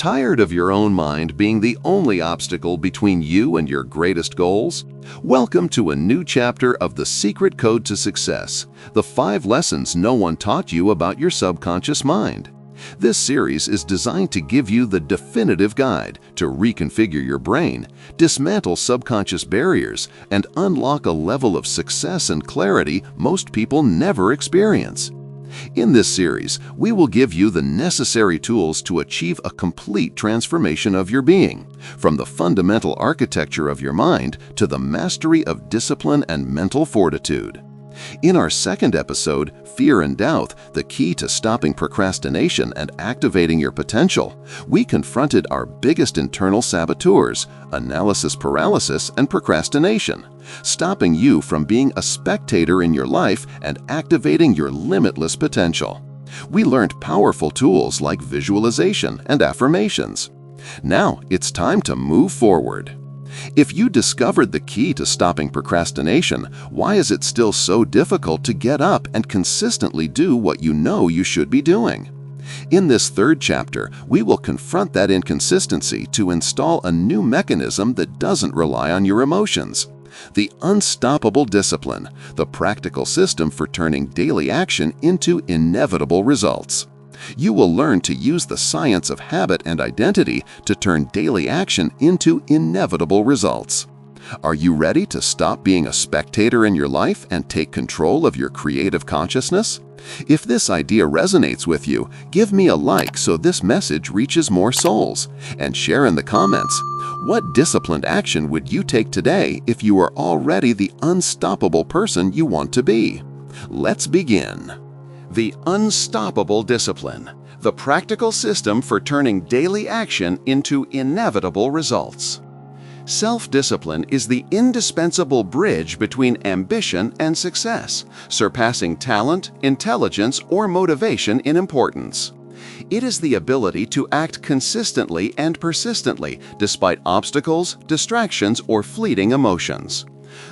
Tired of your own mind being the only obstacle between you and your greatest goals? Welcome to a new chapter of The Secret Code to Success, the 5 lessons no one taught you about your subconscious mind. This series is designed to give you the definitive guide to reconfigure your brain, dismantle subconscious barriers, and unlock a level of success and clarity most people never experience. In this series, we will give you the necessary tools to achieve a complete transformation of your being, from the fundamental architecture of your mind to the mastery of discipline and mental fortitude. In our second episode, Fear and Doubt, the key to stopping procrastination and activating your potential, we confronted our biggest internal saboteurs, analysis paralysis and procrastination, stopping you from being a spectator in your life and activating your limitless potential. We learned powerful tools like visualization and affirmations. Now it's time to move forward. If you discovered the key to stopping procrastination, why is it still so difficult to get up and consistently do what you know you should be doing? In this third chapter, we will confront that inconsistency to install a new mechanism that doesn't rely on your emotions. The unstoppable discipline, the practical system for turning daily action into inevitable results. You will learn to use the science of habit and identity to turn daily action into inevitable results. Are you ready to stop being a spectator in your life and take control of your creative consciousness? If this idea resonates with you, give me a like so this message reaches more souls, and share in the comments, what disciplined action would you take today if you are already the unstoppable person you want to be? Let's begin. The unstoppable discipline, the practical system for turning daily action into inevitable results. Self-discipline is the indispensable bridge between ambition and success, surpassing talent, intelligence, or motivation in importance. It is the ability to act consistently and persistently despite obstacles, distractions, or fleeting emotions.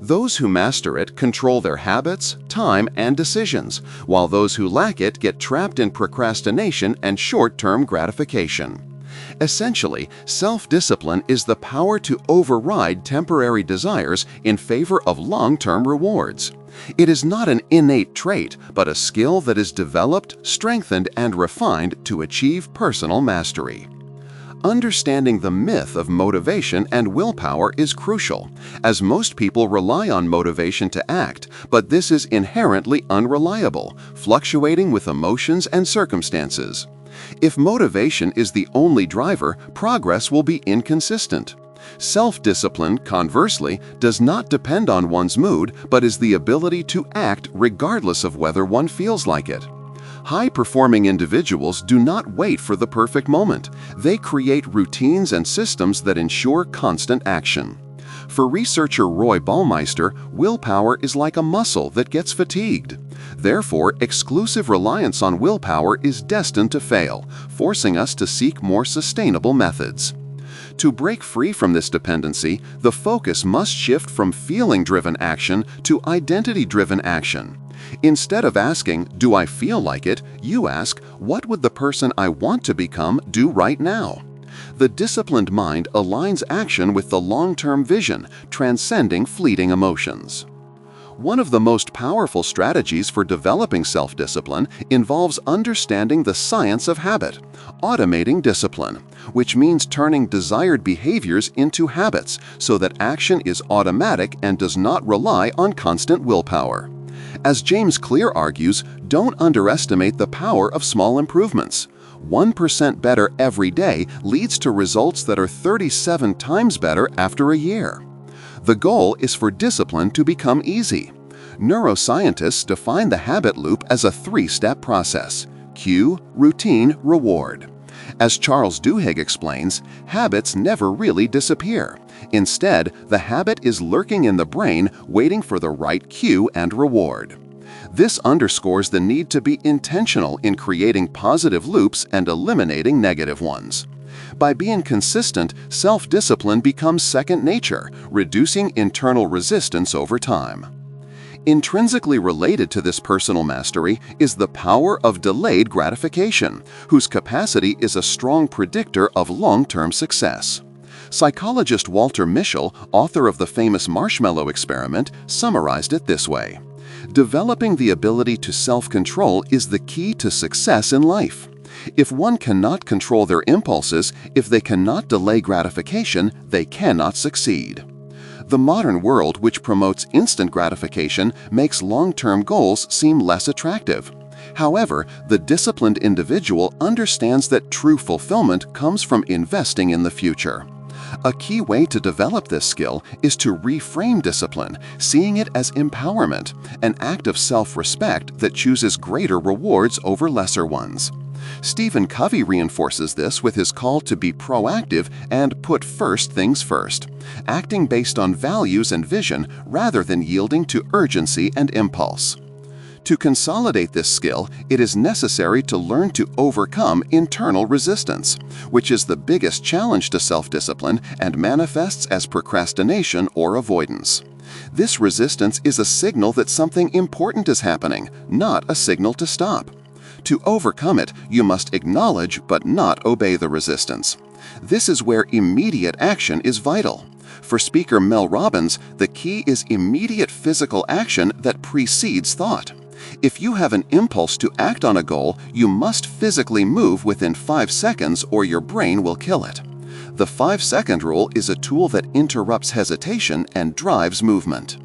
Those who master it control their habits, time, and decisions, while those who lack it get trapped in procrastination and short-term gratification. Essentially, self-discipline is the power to override temporary desires in favor of long-term rewards. It is not an innate trait, but a skill that is developed, strengthened, and refined to achieve personal mastery. Understanding the myth of motivation and willpower is crucial, as most people rely on motivation to act, but this is inherently unreliable, fluctuating with emotions and circumstances. If motivation is the only driver, progress will be inconsistent. Self-discipline, conversely, does not depend on one's mood, but is the ability to act regardless of whether one feels like it. High-performing individuals do not wait for the perfect moment. They create routines and systems that ensure constant action. For researcher Roy Baumeister, willpower is like a muscle that gets fatigued. Therefore, exclusive reliance on willpower is destined to fail, forcing us to seek more sustainable methods. To break free from this dependency, the focus must shift from feeling-driven action to identity-driven action. Instead of asking, "Do I feel like it?" you ask, "What would the person I want to become do right now?" The disciplined mind aligns action with the long-term vision, transcending fleeting emotions. One of the most powerful strategies for developing self-discipline involves understanding the science of habit, automating discipline, which means turning desired behaviors into habits so that action is automatic and does not rely on constant willpower. As James Clear argues, don't underestimate the power of small improvements. 1% better every day leads to results that are 37 times better after a year. The goal is for discipline to become easy. Neuroscientists define the habit loop as a 3-step process: cue, routine, reward. As Charles Duhigg explains, habits never really disappear. Instead, the habit is lurking in the brain, waiting for the right cue and reward. This underscores the need to be intentional in creating positive loops and eliminating negative ones. By being consistent, self-discipline becomes second nature, reducing internal resistance over time. Intrinsically related to this personal mastery is the power of delayed gratification, whose capacity is a strong predictor of long-term success. Psychologist Walter Mischel, author of the famous marshmallow experiment, summarized it this way: developing the ability to self-control is the key to success in life. If one cannot control their impulses, if they cannot delay gratification, they cannot succeed. The modern world, which promotes instant gratification, makes long-term goals seem less attractive. However, the disciplined individual understands that true fulfillment comes from investing in the future. A key way to develop this skill is to reframe discipline, seeing it as empowerment, an act of self-respect that chooses greater rewards over lesser ones. Stephen Covey reinforces this with his call to be proactive and put first things first, acting based on values and vision rather than yielding to urgency and impulse. To consolidate this skill, it is necessary to learn to overcome internal resistance, which is the biggest challenge to self-discipline and manifests as procrastination or avoidance. This resistance is a signal that something important is happening, not a signal to stop. To overcome it, you must acknowledge but not obey the resistance. This is where immediate action is vital. For speaker Mel Robbins, the key is immediate physical action that precedes thought. If you have an impulse to act on a goal, you must physically move within 5 seconds or your brain will kill it. The 5-second rule is a tool that interrupts hesitation and drives movement.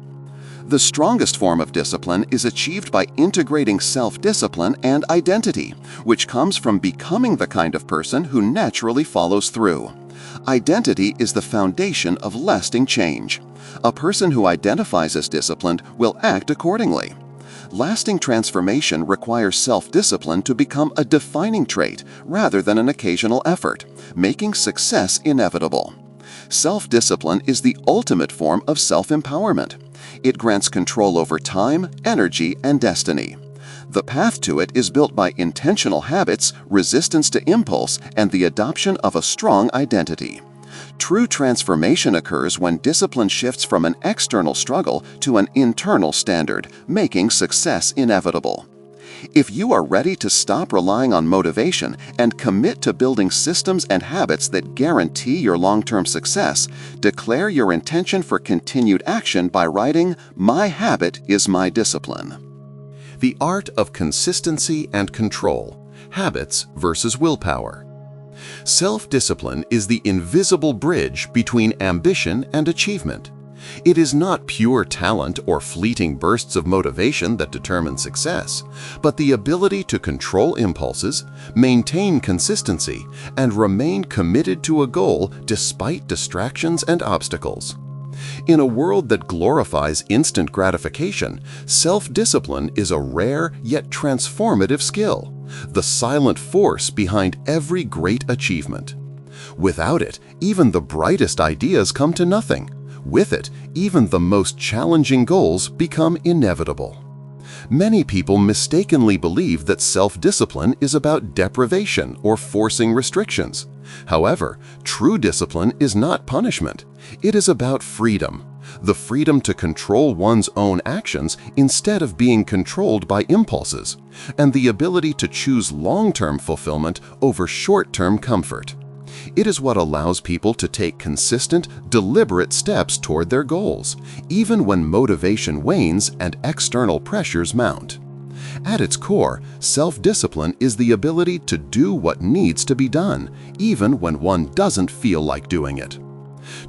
The strongest form of discipline is achieved by integrating self-discipline and identity, which comes from becoming the kind of person who naturally follows through. Identity is the foundation of lasting change. A person who identifies as disciplined will act accordingly. Lasting transformation requires self-discipline to become a defining trait rather than an occasional effort, making success inevitable. Self-discipline is the ultimate form of self-empowerment. It grants control over time, energy, and destiny. The path to it is built by intentional habits, resistance to impulse, and the adoption of a strong identity. True transformation occurs when discipline shifts from an external struggle to an internal standard, making success inevitable. If you are ready to stop relying on motivation and commit to building systems and habits that guarantee your long-term success, declare your intention for continued action by writing, "My habit is my discipline." The art of consistency and control. Habits versus willpower. Self-discipline is the invisible bridge between ambition and achievement. It is not pure talent or fleeting bursts of motivation that determine success, but the ability to control impulses, maintain consistency, and remain committed to a goal despite distractions and obstacles. In a world that glorifies instant gratification, self-discipline is a rare yet transformative skill, the silent force behind every great achievement. Without it, even the brightest ideas come to nothing. With it, even the most challenging goals become inevitable. Many people mistakenly believe that self-discipline is about deprivation or forcing restrictions. However, true discipline is not punishment. It is about freedom, the freedom to control one's own actions instead of being controlled by impulses, and the ability to choose long-term fulfillment over short-term comfort. It is what allows people to take consistent, deliberate steps toward their goals, even when motivation wanes and external pressures mount. At its core, self-discipline is the ability to do what needs to be done, even when one doesn't feel like doing it.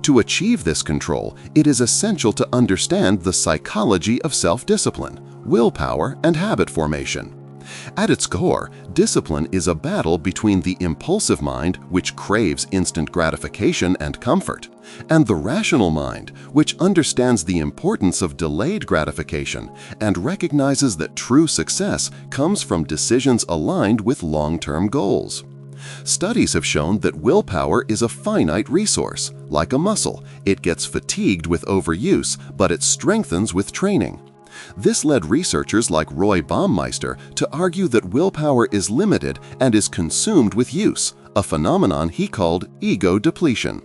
To achieve this control, it is essential to understand the psychology of self-discipline, willpower, and habit formation. At its core, discipline is a battle between the impulsive mind, which craves instant gratification and comfort, and the rational mind, which understands the importance of delayed gratification and recognizes that true success comes from decisions aligned with long-term goals. Studies have shown that willpower is a finite resource. Like a muscle, it gets fatigued with overuse, but it strengthens with training. This led researchers like Roy Baumeister to argue that willpower is limited and is consumed with use, a phenomenon he called ego depletion.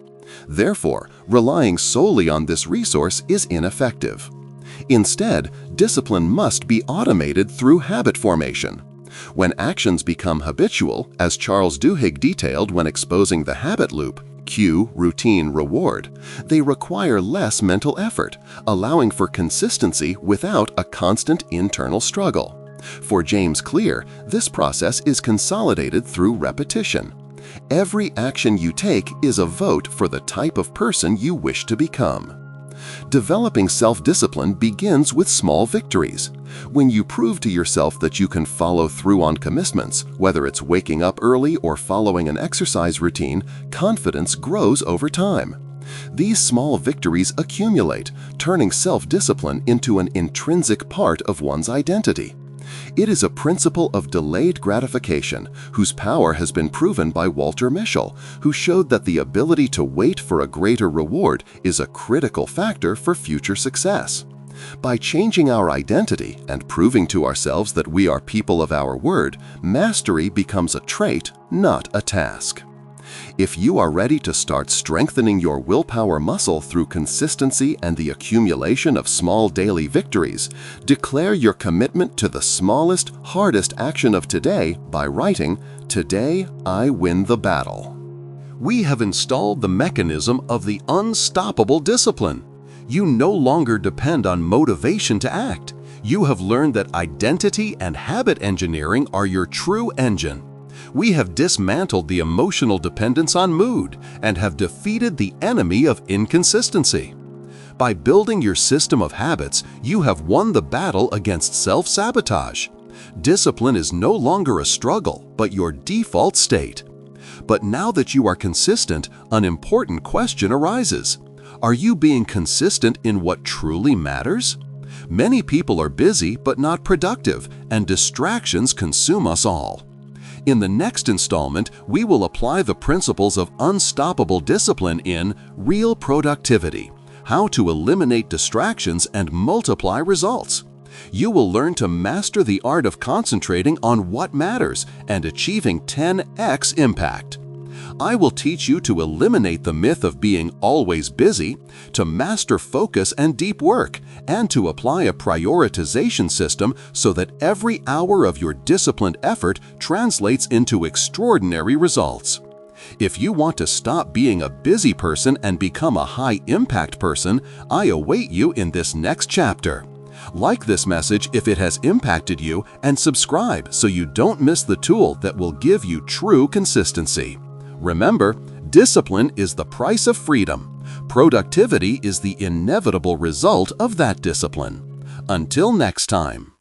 Therefore, relying solely on this resource is ineffective. Instead, discipline must be automated through habit formation. When actions become habitual, as Charles Duhigg detailed when exposing the habit loop, cue, routine, reward, they require less mental effort, allowing for consistency without a constant internal struggle. For James Clear, this process is consolidated through repetition. Every action you take is a vote for the type of person you wish to become. Developing self-discipline begins with small victories. When you prove to yourself that you can follow through on commitments, whether it's waking up early or following an exercise routine, confidence grows over time. These small victories accumulate, turning self-discipline into an intrinsic part of one's identity. It is a principle of delayed gratification whose power has been proven by Walter Mischel, who showed that the ability to wait for a greater reward is a critical factor for future success. By changing our identity and proving to ourselves that we are people of our word, mastery becomes a trait, not a task. If you are ready to start strengthening your willpower muscle through consistency and the accumulation of small daily victories, declare your commitment to the smallest, hardest action of today by writing, "Today I win the battle." We have installed the mechanism of the unstoppable discipline. You no longer depend on motivation to act. You have learned that identity and habit engineering are your true engine. We have dismantled the emotional dependence on mood and have defeated the enemy of inconsistency. By building your system of habits, you have won the battle against self-sabotage. Discipline is no longer a struggle, but your default state. But now that you are consistent, an important question arises. Are you being consistent in what truly matters? Many people are busy but not productive, and distractions consume us all. In the next installment, we will apply the principles of unstoppable discipline in Real Productivity: How to Eliminate Distractions and Multiply Results. You will learn to master the art of concentrating on what matters and achieving 10x impact. I will teach you to eliminate the myth of being always busy, to master focus and deep work, and to apply a prioritization system so that every hour of your disciplined effort translates into extraordinary results. If you want to stop being a busy person and become a high-impact person, I await you in this next chapter. Like this message if it has impacted you, and subscribe so you don't miss the tool that will give you true consistency. Remember, discipline is the price of freedom. Productivity is the inevitable result of that discipline. Until next time.